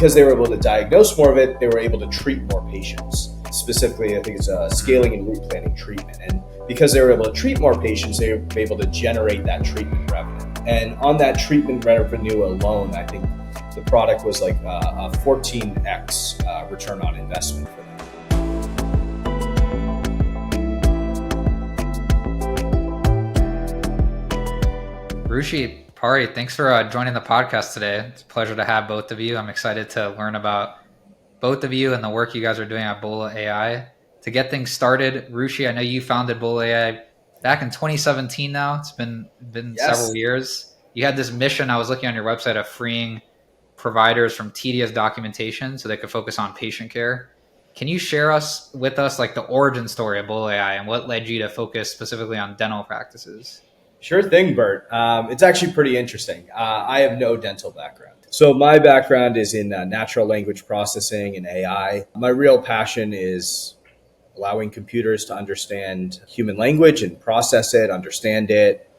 because they were able to diagnose more of it, they were able to treat more patients. Specifically, I think it's scaling and route planning treatment. And because they were able to treat more patients, they were able to generate that treatment revenue. And on that treatment revenue alone, I think the product was like a 14x return on investment for them. Rushi, Pari, thanks for joining the podcast today. It's a pleasure to have both of you. I'm excited to learn about both of you and the work you guys are doing at Bola AI. To get things started, Rushi, I know you founded Bola AI back in 2017 now. It's been Yes. several years. You had this mission, I was looking on your website, of freeing providers from tedious documentation so they could focus on patient care. Can you share with us like the origin story of Bola AI and what led you to focus specifically on dental practices? Sure thing, Bert. It's actually pretty interesting. I have no dental background. So my background is in natural language processing and AI. My real passion is allowing computers to understand human language and process it, understand it,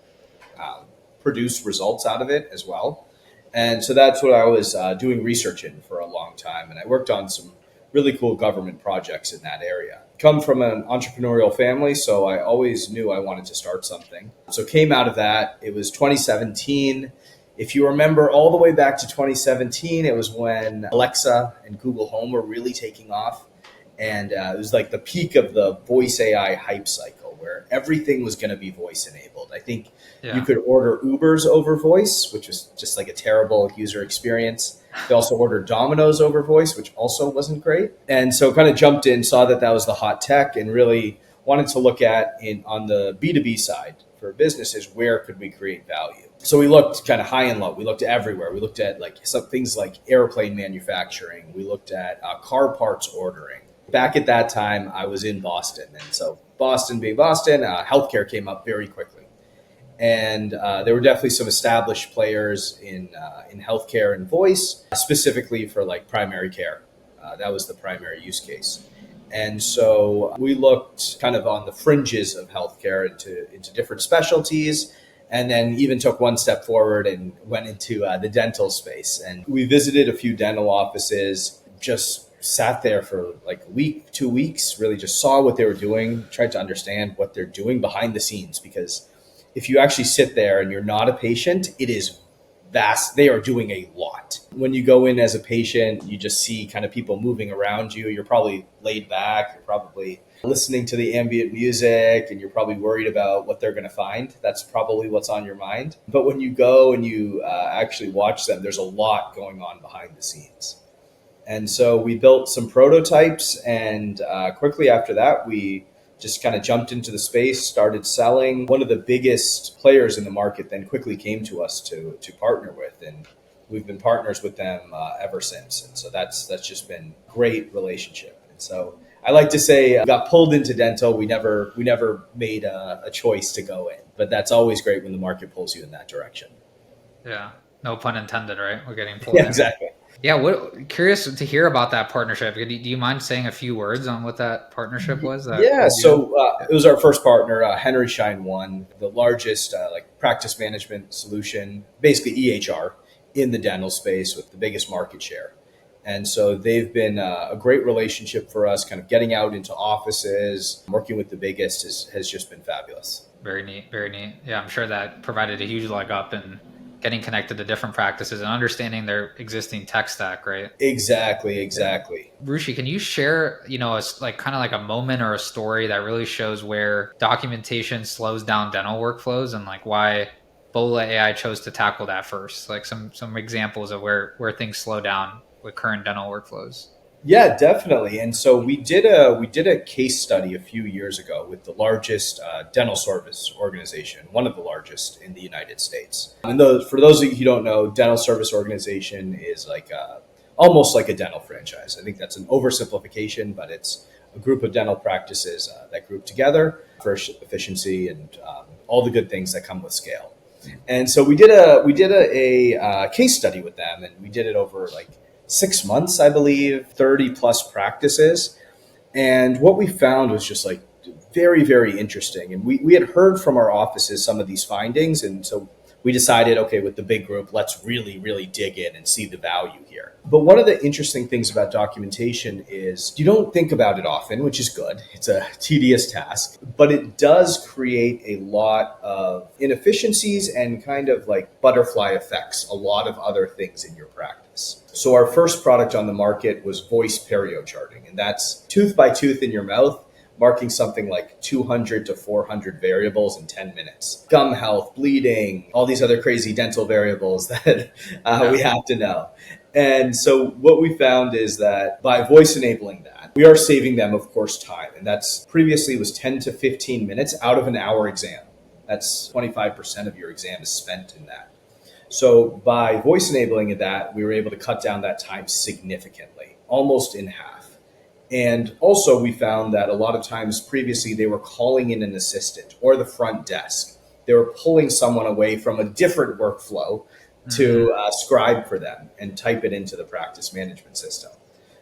produce results out of it as well. And so that's what I was doing research in for a long time. And I worked on some really cool government projects in that area. Come from an entrepreneurial family, so I always knew I wanted to start something. So came out of that. It was 2017. If you remember all the way back to 2017, it was when Alexa and Google Home were really taking off. And it was like the peak of the voice AI hype cycle where everything was going to be voice enabled. I think you could order Ubers over voice, which was just like a terrible user experience. They also ordered Domino's over voice, which also wasn't great. And so kind of jumped in, saw that was the hot tech, and really wanted to look at on the B2B side for businesses, where could we create value? So we looked kind of high and low. We looked everywhere. We looked at like some things like airplane manufacturing. We looked at car parts ordering. Back at that time, I was in Boston. And so Boston being Boston, healthcare came up very quickly. And there were definitely some established players in healthcare and voice, specifically for like primary care. That was the primary use case. And so we looked kind of on the fringes of healthcare into different specialties, and then even took one step forward and went into the dental space. And we visited a few dental offices, just sat there for like a week, 2 weeks, really just saw what they were doing, tried to understand what they're doing behind the scenes, because if you actually sit there and you're not a patient, it is vast. They are doing a lot. When you go in as a patient, you just see kind of people moving around you. You're probably laid back. You're probably listening to the ambient music, and you're probably worried about what they're going to find. That's probably what's on your mind. But when you go and you actually watch them, there's a lot going on behind the scenes. And so we built some prototypes, and quickly after that, we just kind of jumped into the space, started selling. One of the biggest players in the market then quickly came to us to partner with, and we've been partners with them ever since. And so that's just been a great relationship. And so I like to say we got pulled into dental. We never made a choice to go in, but that's always great when the market pulls you in that direction. Yeah, no pun intended, right? We're getting pulled in. Exactly. Yeah, curious to hear about that partnership. Do you mind saying a few words on what that partnership was? So it was our first partner, Henry Schein One, the largest practice management solution, basically EHR in the dental space with the biggest market share. And so they've been a great relationship for us, kind of getting out into offices, working with the biggest has just been fabulous. Very neat, very neat. Yeah, I'm sure that provided a huge leg up in getting connected to different practices and understanding their existing tech stack, right? Exactly. Rushi, can you share, kind of like a moment or a story that really shows where documentation slows down dental workflows and like why Bola AI chose to tackle that first? Like some examples of where things slow down with current dental workflows. Yeah, definitely. And so we did a case study a few years ago with the largest dental service organization, one of the largest in the United States. And for those of you who don't know, dental service organization is like almost like a dental franchise. I think that's an oversimplification, but it's a group of dental practices that group together for efficiency and all the good things that come with scale. And so we did a case study with them, and we did it over like 6 months, I believe, 30 plus practices. And what we found was just like very, very interesting. And we had heard from our offices some of these findings. And so we decided, okay, with the big group, let's really, really dig in and see the value here. But one of the interesting things about documentation is you don't think about it often, which is good. It's a tedious task, but it does create a lot of inefficiencies and kind of like butterfly effects, a lot of other things in your practice. So our first product on the market was voice perio charting, and that's tooth by tooth in your mouth, marking something like 200 to 400 variables in 10 minutes. Gum health, bleeding, all these other crazy dental variables that we have to know. And so what we found is that by voice enabling that, we are saving them, of course, time. And that's previously was 10 to 15 minutes out of an hour exam. That's 25% of your exam is spent in that. So by voice enabling that, we were able to cut down that time significantly, almost in half. And also, we found that a lot of times previously they were calling in an assistant or the front desk. They were pulling someone away from a different workflow to scribe for them and type it into the practice management system.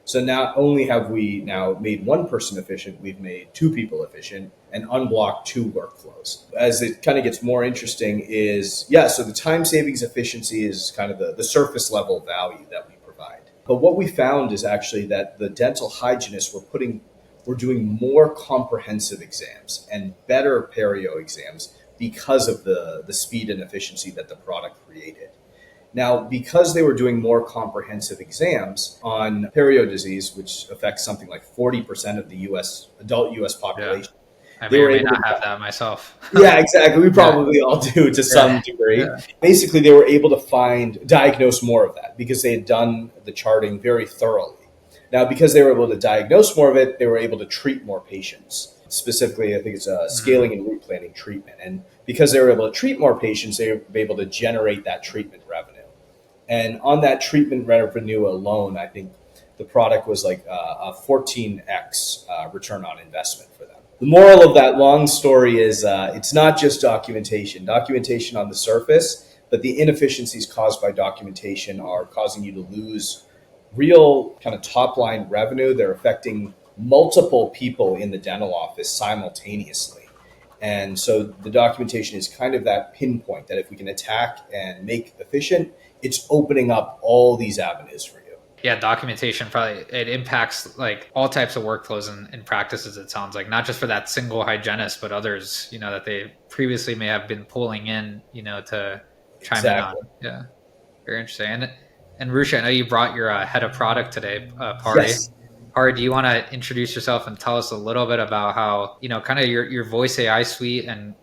So not only have we now made one person efficient, we've made two people efficient and unblocked two workflows. As it kind of gets more interesting is, so the time savings efficiency is kind of the surface level value that we provide. But what we found is actually that the dental hygienists were doing more comprehensive exams and better perio exams because of the speed and efficiency that the product created. Now, because they were doing more comprehensive exams on perio disease, which affects something like 40% of the adult US population, I may or may not have that myself. Yeah, exactly. We probably all do to some degree. Yeah. Basically, they were able to diagnose more of that because they had done the charting very thoroughly. Now, because they were able to diagnose more of it, they were able to treat more patients. Specifically, I think it's scaling and root planning treatment. And because they were able to treat more patients, they were able to generate that treatment revenue. And on that treatment revenue alone, I think the product was like a 14x return on investment for them. The moral of that long story is it's not just documentation on the surface, but the inefficiencies caused by documentation are causing you to lose real kind of top line revenue. They're affecting multiple people in the dental office simultaneously. And so the documentation is kind of that pinpoint that if we can attack and make efficient, it's opening up all these avenues for you. Yeah, documentation probably it impacts like all types of workflows and practices. It sounds like not just for that single hygienist, but others, that they previously may have been pulling in, to chime in on. Yeah, very interesting. And Rushi, I know you brought your head of product today, Pari. Yes. Pari, do you want to introduce yourself and tell us a little bit about how kind of your voice AI suite and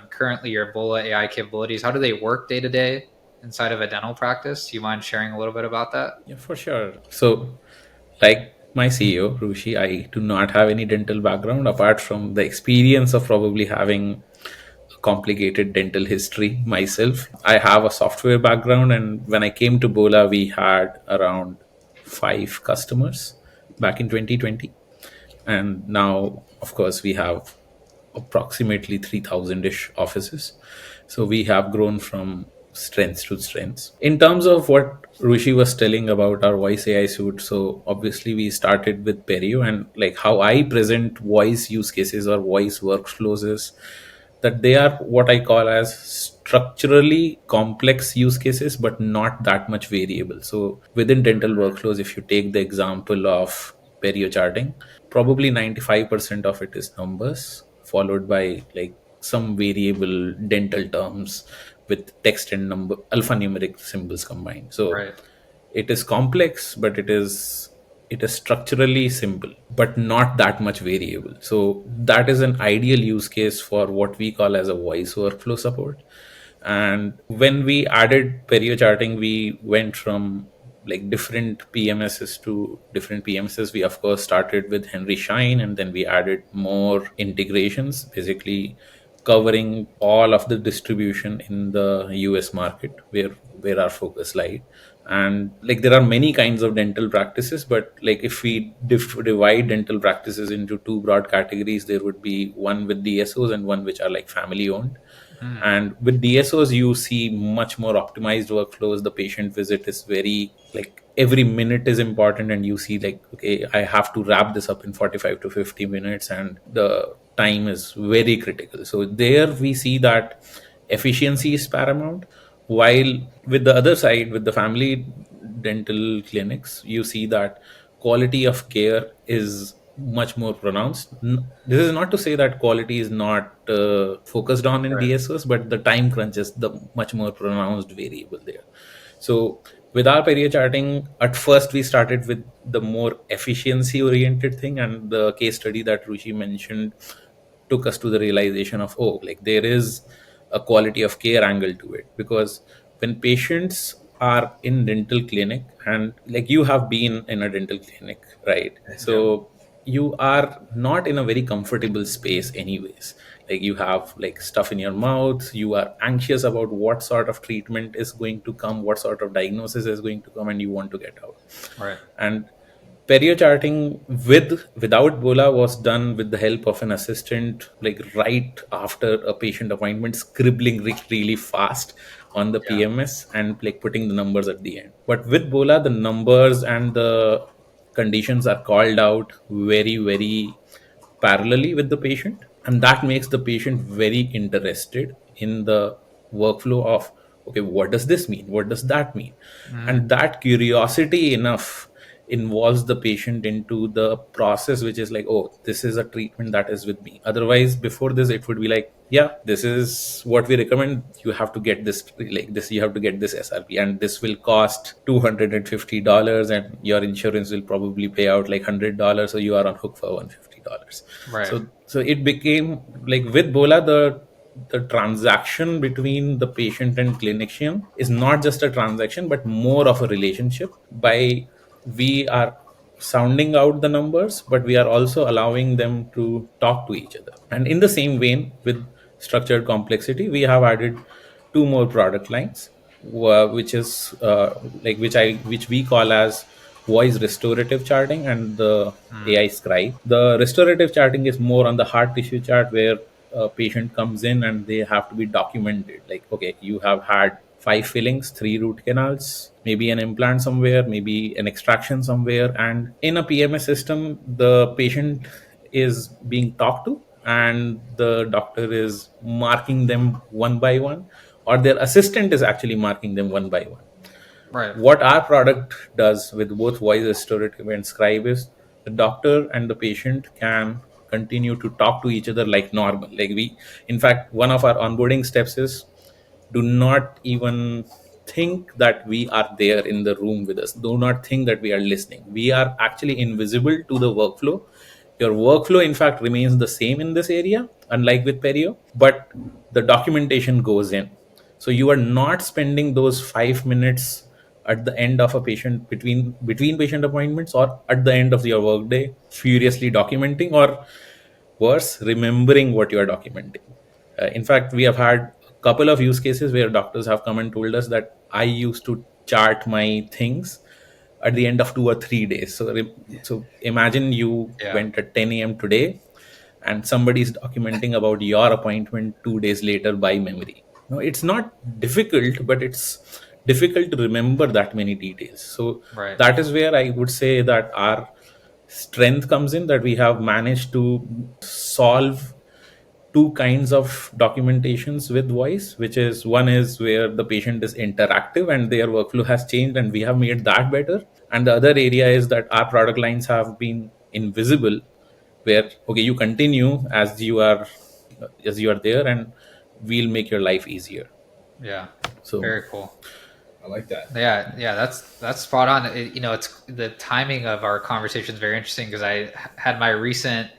currently your Bola AI capabilities? How do they work day to day inside of a dental practice? Do you mind sharing a little bit about that? Yeah, for sure. So, like my CEO, Rushi, I do not have any dental background apart from the experience of probably having a complicated dental history myself. I have a software background, and when I came to Bola, we had around 5 customers back in 2020. And now, of course, we have approximately 3,000-ish offices. So we have grown from strengths to strengths. In terms of what Rushi was telling about our voice AI suite, so obviously we started with Perio, and like how I present voice use cases or voice workflows is that they are what I call as structurally complex use cases, but not that much variable. So within dental workflows, if you take the example of perio charting, probably 95% of it is numbers, followed by like some variable dental terms with text and number alphanumeric symbols combined. So it is complex, but it is structurally simple, but not that much variable. So that is an ideal use case for what we call as a voice workflow support. And when we added perio charting, we went from like different PMSs to different PMSs. We of course started with Henry Schein, and then we added more integrations, basically covering all of the distribution in the US market where our focus lied. And like there are many kinds of dental practices, but like if we divide dental practices into 2 broad categories, there would be one with DSOs and one which are like family owned. And with DSOs, you see much more optimized workflows. The patient visit is very like every minute is important, and you see like, okay, I have to wrap this up in 45 to 50 minutes, and the time is very critical. So there we see that efficiency is paramount. While with the other side, with the family dental clinics, you see that quality of care is much more pronounced. This is not to say that quality is not focused on in Right. DSOs, but the time crunch is the much more pronounced variable there. So with our perio charting, at first we started with the more efficiency oriented thing, and the case study that Rushi mentioned took us to the realization of, oh, like there is a quality of care angle to it. Because when patients are in dental clinic, and like you have been in a dental clinic, right? Yeah. So you are not in a very comfortable space anyways. Like you have like stuff in your mouth, you are anxious about what sort of treatment is going to come, what sort of diagnosis is going to come, and you want to get out. Right. And perio charting without Bola was done with the help of an assistant, like right after a patient appointment, scribbling really fast on the Yeah. PMS and like putting the numbers at the end. But with Bola, the numbers and the conditions are called out very parallelly with the patient, and that makes the patient very interested in the workflow of, okay, what does this mean, what does that mean? Mm. And that curiosity enough involves the patient into the process, which is like, oh, this is a treatment that is with me. Otherwise, before this, it would be like, yeah, this is what we recommend, you have to get this, like this, you have to get this SRP, and this will cost $250, and your insurance will probably pay out like $100, so you are on hook for $150. Right. So it became like with Bola, the transaction between the patient and clinician is not just a transaction, but more of a relationship. By we are sounding out the numbers, but we are also allowing them to talk to each other. And in the same vein, with structured complexity, we have added two more product lines, which is which we call as voice restorative charting and the Mm. AI scribe. The restorative charting is more on the hard tissue chart, where a patient comes in and they have to be documented. Like, okay, you have had 5 fillings, 3 root canals, maybe an implant somewhere, maybe an extraction somewhere. And in a PMS system, the patient is being talked to, and the doctor is marking them one by one, or their assistant is actually marking them one by one. Right. What our product does with both voice restorative and scribe is the doctor and the patient can continue to talk to each other like normal. Like we, in fact, one of our onboarding steps is, do not even think that we are there in the room with us. Do not think that we are listening. We are actually invisible to the workflow. Your workflow, in fact, remains the same in this area, unlike with Perio, but the documentation goes in. So you are not spending those 5 minutes at the end of a patient, between patient appointments, or at the end of your workday, furiously documenting, or worse, remembering what you are documenting. In fact, we have had a couple of use cases where doctors have come and told us that I used to chart my things at the end of 2 or 3 days. So imagine you Yeah. went at 10 a.m. today, and somebody is documenting about your appointment 2 days later by memory. No, it's not difficult, but it's difficult to remember that many details. So Right. that is where I would say that our strength comes in, that we have managed to solve two kinds of documentations with voice, which is, one is where the patient is interactive and their workflow has changed and we have made that better, and the other area is that our product lines have been invisible, where, okay, you continue as you are there, and we'll make your life easier. Yeah. So Very cool. I like that. Yeah, yeah, that's spot on. It's the timing of our conversation is very interesting because had my recent,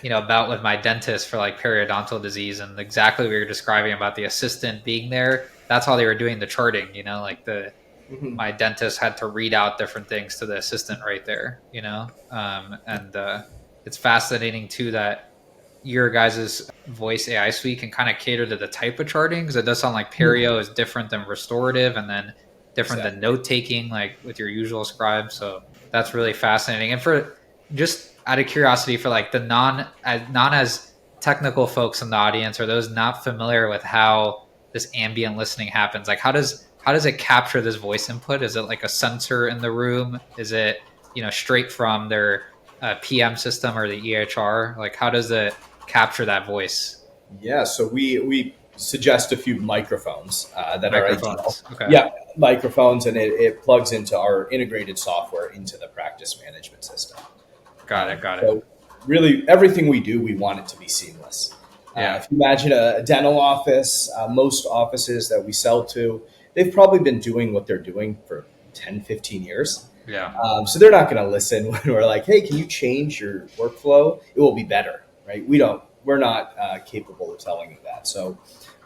bout with my dentist for like periodontal disease, and exactly what you're describing about the assistant being there. That's how they were doing the charting. Like Mhm. my dentist had to read out different things to the assistant right there. And it's fascinating too that your guys' voice AI suite can kind of cater to the type of charting, because it does sound like perio is different than restorative, and then different than Exactly. note taking, like with your usual scribe. So that's really fascinating. And for just out of curiosity, for like the non as technical folks in the audience, or those not familiar with how this ambient listening happens, like how does it capture this voice input? Is it like a sensor in the room? Is it straight from their PM system or the EHR? Like how does it capture that voice? Yeah, so we suggest a few microphones that are ideal. Microphones. Okay. Yeah, microphones, and it plugs into our integrated software into the practice management system. Got it. Got it. So really, everything we do, we want it to be seamless. Yeah. If you imagine a dental office, most offices that we sell to, they've probably been doing what they're doing for 10, 15 years. Yeah. So they're not going to listen when we're like, hey, can you change your workflow? It will be better, right? We're not capable of telling you that. So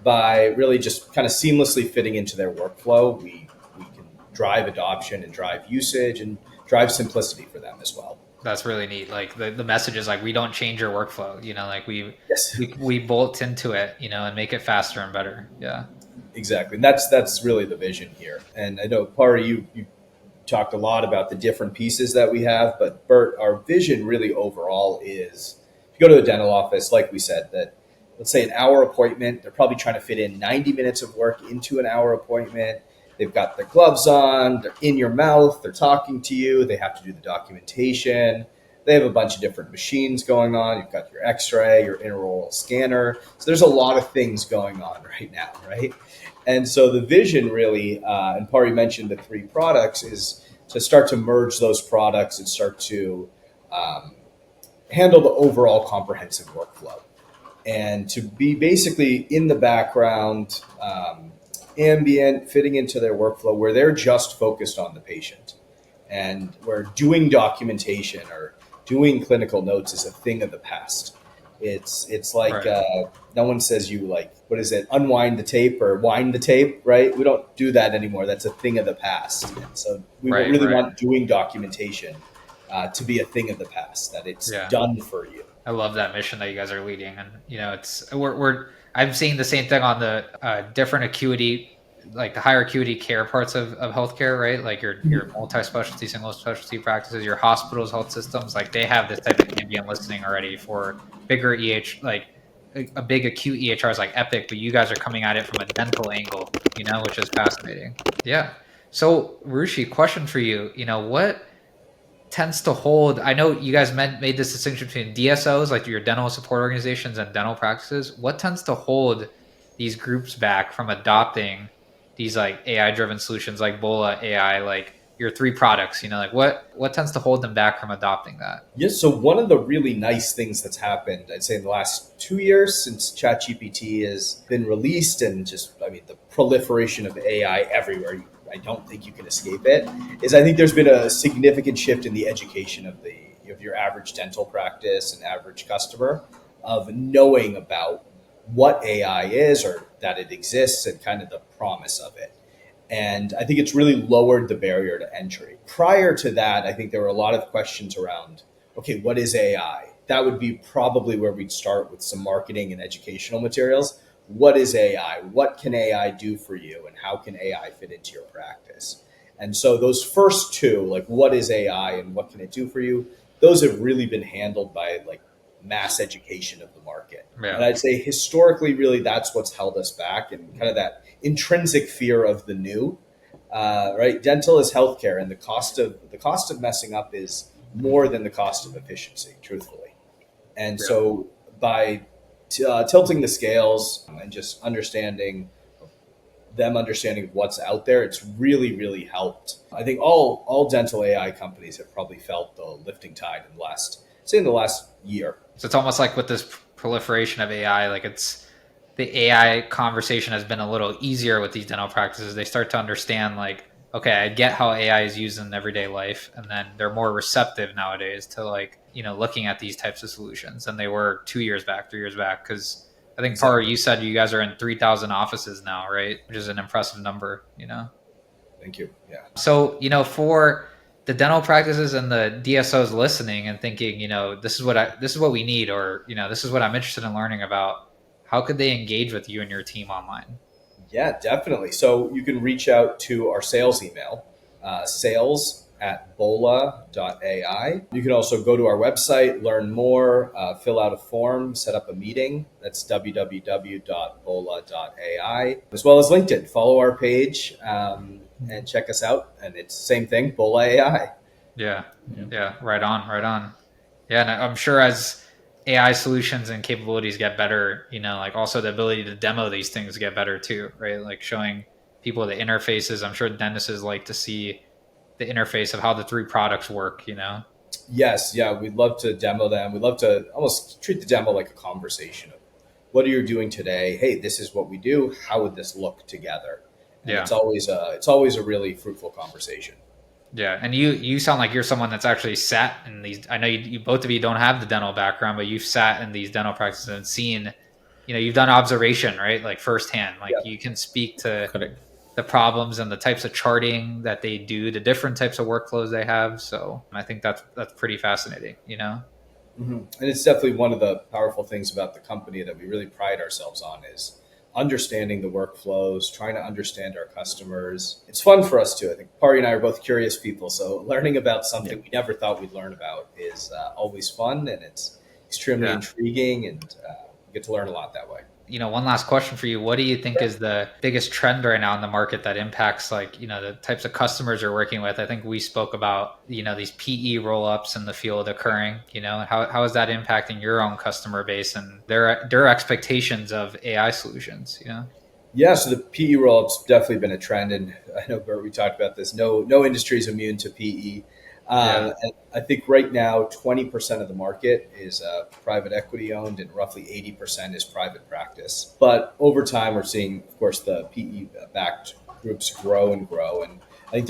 by really just kind of seamlessly fitting into their workflow, we can drive adoption and drive usage and drive simplicity for them as well. That's really neat. Like the message is like, we don't change your workflow, like Yes, we bolt into it, and make it faster and better. Yeah. exactly. And that's really the vision here. And I know, Pari, you talked a lot about the different pieces that we have, but Bert, our vision really overall is, if you go to a dental office, like we said, that let's say an hour appointment, they're probably trying to fit in 90 minutes of work into an hour appointment. They've got their gloves on, they're in your mouth, they're talking to you, they have to do the documentation. They have a bunch of different machines going on. You've got your x-ray, your intraoral scanner. So there's a lot of things going on right now, right? And so the vision really, and Pari mentioned the 3 products, is to start to merge those products and start to handle the overall comprehensive workflow. And to be basically in the background, ambient, fitting into their workflow where they're just focused on the patient. And where doing documentation or doing clinical notes is a thing of the past. It's like Right. No one says you like, what is it, unwind the tape or wind the tape, right? We don't do that anymore. That's a thing of the past. And so we Right. really Right. want doing documentation to be a thing of the past, that it's Yeah. done for you. I love that mission that you guys are leading, and it's we're I'm seeing the same thing on the different acuity, like the higher acuity care parts of healthcare, right? Like your multi-specialty, single specialty practices, your hospitals, health systems, like they have this type of ambient listening already for bigger like a big acute EHR is like Epic, but you guys are coming at it from a dental angle, which is fascinating. Yeah. So Rushi, question for you, what tends to hold, I know you guys made this distinction between DSOs, like your dental support organizations, and dental practices. What tends to hold these groups back from adopting these like AI driven solutions like Bola AI, like your 3 products, like what tends to hold them back from adopting that? Yes. So one of the really nice things that's happened, I'd say in the last 2 years since ChatGPT has been released, and just, I mean, the proliferation of AI everywhere, I don't think you can escape it, is I think there's been a significant shift in the education of your average dental practice and average customer, of knowing about what AI is, or that it exists, and kind of the promise of it. And I think it's really lowered the barrier to entry. Prior to that, I think there were a lot of questions around, okay, what is AI? That would be probably where we'd start with some marketing and educational materials. What is AI? What can AI do for you? And how can AI fit into your practice? And so those first 2, like what is AI and what can it do for you, those have really been handled by like mass education of the market. Yeah. And I'd say historically, really, that's what's held us back, and kind of that intrinsic fear of the new. Right, dental is healthcare, and the cost of messing up is more than the cost of efficiency, truthfully. And Yeah. so by tilting the scales and just understanding what's out there, it's really, really helped. I think all dental AI companies have probably felt the lifting tide in the last year. So it's almost like with this proliferation of AI, like the AI conversation has been a little easier with these dental practices. They start to understand like, okay, I get how AI is used in everyday life. And then they're more receptive nowadays to like, looking at these types of solutions than they were 2 years back, 3 years back. Cause I think Pari, you said you guys are in 3,000 offices now, right? Which is an impressive number, Thank you. Yeah. So, for the dental practices and the DSOs listening and thinking, this is what we need, or, this is what I'm interested in learning about, how could they engage with you and your team online? Yeah, definitely. So you can reach out to our sales email, sales@bola.ai. You can also go to our website, learn more, fill out a form, set up a meeting. That's www.bola.ai, as well as LinkedIn. Follow our page and check us out. And it's the same thing, Bola AI. Yeah. Right on. Yeah. And I'm sure as AI solutions and capabilities get better, like also the ability to demo these things get better too, right? Like showing people the interfaces. I'm sure dentists like to see the interface of how the three products work. Yes, yeah, we'd love to demo them. We'd love to almost treat the demo like a conversation of what are you doing today? Hey, this is what we do. How would this look together? And Yeah. it's always a really fruitful conversation. Yeah. And you sound like you're someone that's actually sat in these. I know you both of you don't have the dental background, but you've sat in these dental practices and seen, you've done observation, right? Like firsthand. Like Yeah. you can speak to Correct. the problems and the types of charting that they do, the different types of workflows they have. So I think that's pretty fascinating. And it's definitely one of the powerful things about the company that we really pride ourselves on is understanding the workflows, trying to understand our customers. It's fun for us too. I think Pari and I are both curious people, so learning about Yeah. something we never thought we'd learn about is always fun, and it's extremely Yeah. intriguing, and we get to learn a lot that way. One last question for you. What do you think is the biggest trend right now in the market that impacts like, the types of customers you're working with? I think we spoke about, these PE roll-ups in the field occurring, how is that impacting your own customer base and their expectations of AI solutions? Yeah, so the PE roll-up's definitely been a trend, and I know Bert, we talked about this. No industry is immune to PE. Yeah. And I think right now, 20% of the market is private equity owned, and roughly 80% is private practice. But over time, we're seeing, of course, the PE backed groups grow and grow, and I think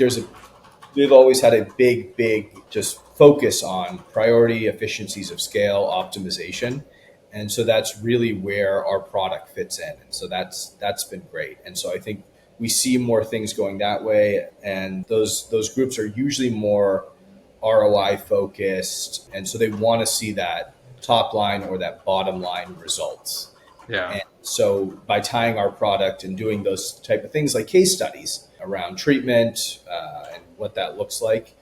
they've always had a big just focus on priority, efficiencies of scale, optimization. And so that's really where our product fits in. And so that's been great. And so I think we see more things going that way. And those groups are usually more ROI focused. And so they want to see that top line or that bottom line results. Yeah. And so by tying our product and doing those type of things like case studies around treatment and what that looks like,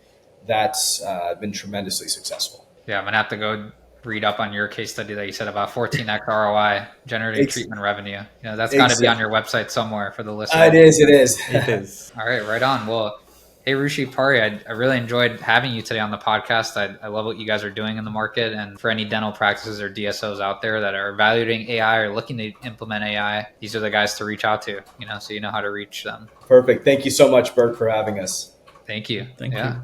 that's been tremendously successful. Yeah. I'm going to have to go read up on your case study that you said about 14x ROI generating Ex- treatment revenue. That's got to be on exactly. your website somewhere for the It listeners. is. It is. It is. All right, right on. Well, hey, Rushi Pari, I really enjoyed having you today on the podcast. I love what you guys are doing in the market. And for any dental practices or DSOs out there that are evaluating AI or looking to implement AI, these are the guys to reach out to, so you know how to reach them. Perfect. Thank you so much, Bert, for having us. Thank you. Thank Yeah. you.